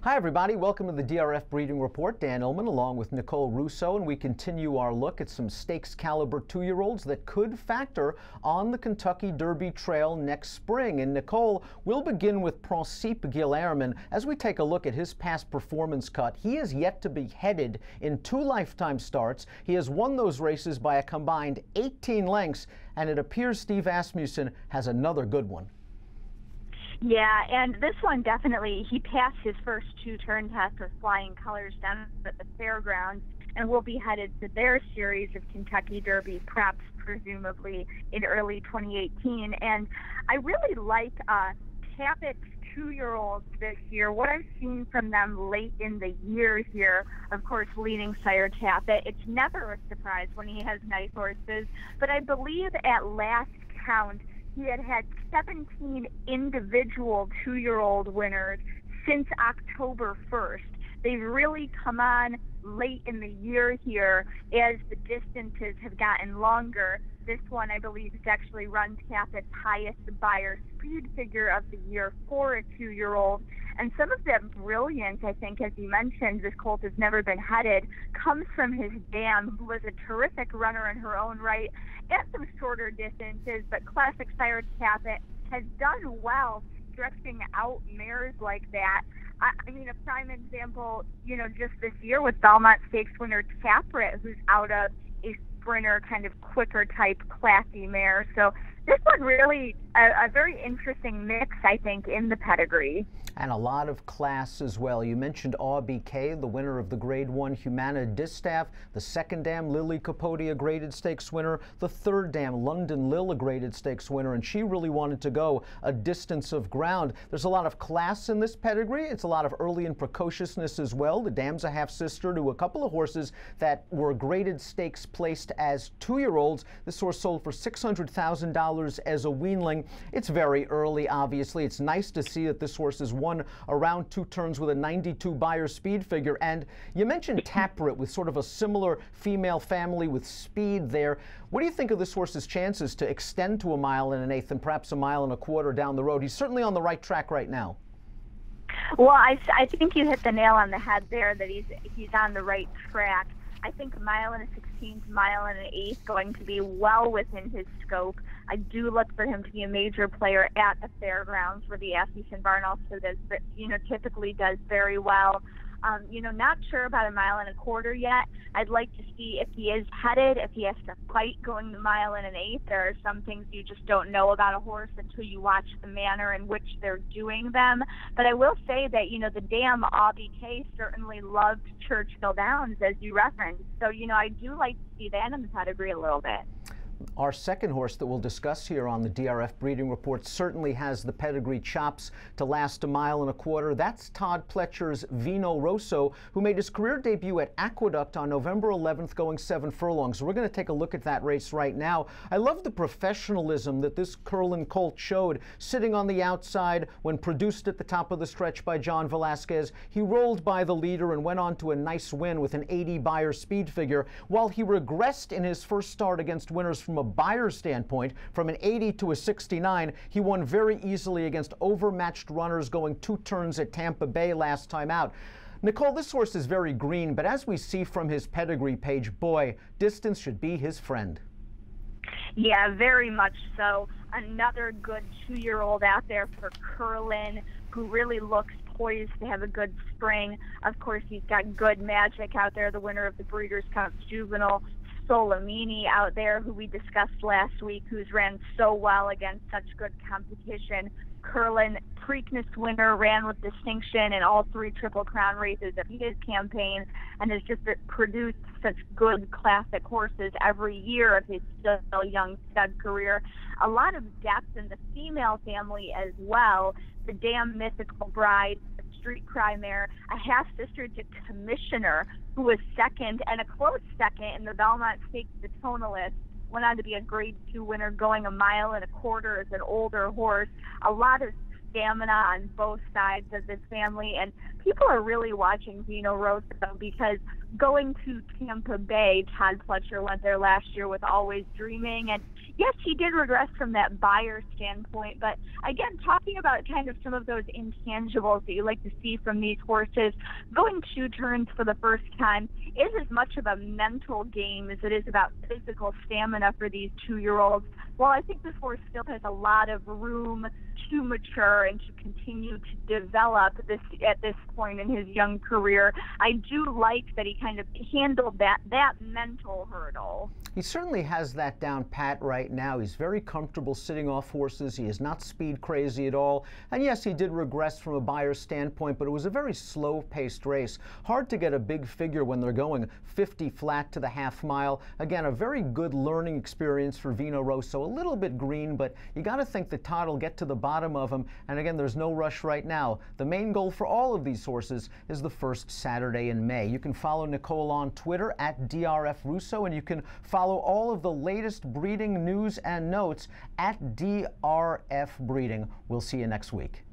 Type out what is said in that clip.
Hi everybody, welcome to the DRF Breeding Report. Dan Illman along with Nicole Russo, and we continue our look at some stakes caliber 2-year-olds that could factor on the Kentucky Derby Trail next spring. And Nicole, we'll begin with Principe Guilherme. As we take a look at his past performance cut, he is yet to be headed in 2 lifetime starts. He has won those races by a combined 18 lengths, and it appears Steve Asmussen has another good one. Yeah, and this one definitely, he passed his first 2 turn tests with flying colors down at the fairgrounds and will be headed to their series of Kentucky Derby preps, presumably in early 2018. And I really like Tappett's 2-year-olds this year. What I've seen from them late in the year here, of course, leading sire Tappett, it's never a surprise when he has nice horses, but I believe at last count, he had 17 individual 2-year-old winners since October 1st. They've really come on late in the year here as the distances have gotten longer. This one, I believe, is actually run Tappett's highest buyer speed figure of the year for a 2-year-old. And some of the brilliance, I think, as you mentioned, this colt has never been headed, comes from his dam, who was a terrific runner in her own right at some shorter distances, but classic sire Tappett has done well stretching out mares like that. I mean, a prime example, just this year with Belmont Stakes winner Taprit, who's out of a sprinter, kind of quicker type, classy mare. So this one really a very interesting mix, I think, in the pedigree. And a lot of class as well. You mentioned RBK, the winner of the Grade 1 Humana Distaff, the 2nd dam Lily Capote, a graded stakes winner, the 3rd dam London Lil, a graded stakes winner, and she really wanted to go a distance of ground. There's a lot of class in this pedigree. It's a lot of early and precociousness as well. The dam's a half-sister to a couple of horses that were graded stakes placed as 2-year-olds. This horse sold for $600,000 as a weanling. It's very early, obviously. It's nice to see that this horse has won around 2 turns with a 92 buyer speed figure. And you mentioned Taprit with sort of a similar female family with speed there. What do you think of this horse's chances to extend to 1 1/8 and perhaps 1 1/4 down the road? He's certainly on the right track right now. Well, I think you hit the nail on the head there, that he's on the right track. I think 1 1/16, 1 1/8 going to be well within his scope. I do look for him to be a major player at the fairgrounds, where the Asmussen barn also does, typically does very well. Not sure about 1 1/4 yet. I'd like to see if he is headed, if he has to fight going the 1 1/8. There are some things you just don't know about a horse until you watch the manner in which they're doing them. But I will say that, the dam RBK certainly loved Churchill Downs, as you referenced. So, I do like to see that in the pedigree a little bit. Our second horse that we'll discuss here on the DRF Breeding Report certainly has the pedigree chops to last 1 1/4. That's Todd Pletcher's Vino Rosso, who made his career debut at Aqueduct on November 11th, going 7 furlongs. We're going to take a look at that race right now. I love the professionalism that this Curlin colt showed, sitting on the outside when produced at the top of the stretch by John Velasquez. He rolled by the leader and went on to a nice win with an 80 buyer speed figure, while he regressed in his first start against winners from a buyer standpoint. From an 80 to a 69, he won very easily against overmatched runners going 2 turns at Tampa Bay last time out. Nicole, this horse is very green, but as we see from his pedigree page, boy, distance should be his friend. Yeah, very much so. Another good 2-year-old out there for Curlin, who really looks poised to have a good spring. Of course, he's got good magic out there, the winner of the Breeders' Cup Juvenile. Solomini out there, who we discussed last week, who's ran so well against such good competition. Curlin, Preakness winner, ran with distinction in all 3 Triple Crown races of his campaign, and has just produced such good classic horses every year of his still young stud career. A lot of depth in the female family as well. The Damn Mythical Bride, Street Cry mare, a half-sister to Commissioner, who was 2nd and a close 2nd in the Belmont Stakes, the Tonalist, went on to be a Grade 2 winner, going 1 1/4 as an older horse. A lot of stamina on both sides of this family, and people are really watching Vino Rosso because going to Tampa Bay, Todd Pletcher went there last year with Always Dreaming, and Yes, he did regress from that buyer standpoint, but again, talking about kind of some of those intangibles that you like to see from these horses, going 2 turns for the first time is as much of a mental game as it is about physical stamina for these 2-year-olds. While I think this horse still has a lot of room to mature and to continue to develop this at this point in his young career, I do like that he kind of handled that mental hurdle. He certainly has that down pat right now. He's very comfortable sitting off horses. He is not speed crazy at all. And yes, he did regress from a buyer's standpoint, but it was a very slow-paced race. Hard to get a big figure when they're going 50 flat to the half mile. Again, a very good learning experience for Vino Rosso. A little bit green, but you got to think that Todd will get to the bottom of him. And again, there's no rush right now. The main goal for all of these horses is the first Saturday in May. You can follow Nicole on Twitter at DRF Russo, and you can follow all of the latest breeding news and notes at DRF Breeding. We'll see you next week.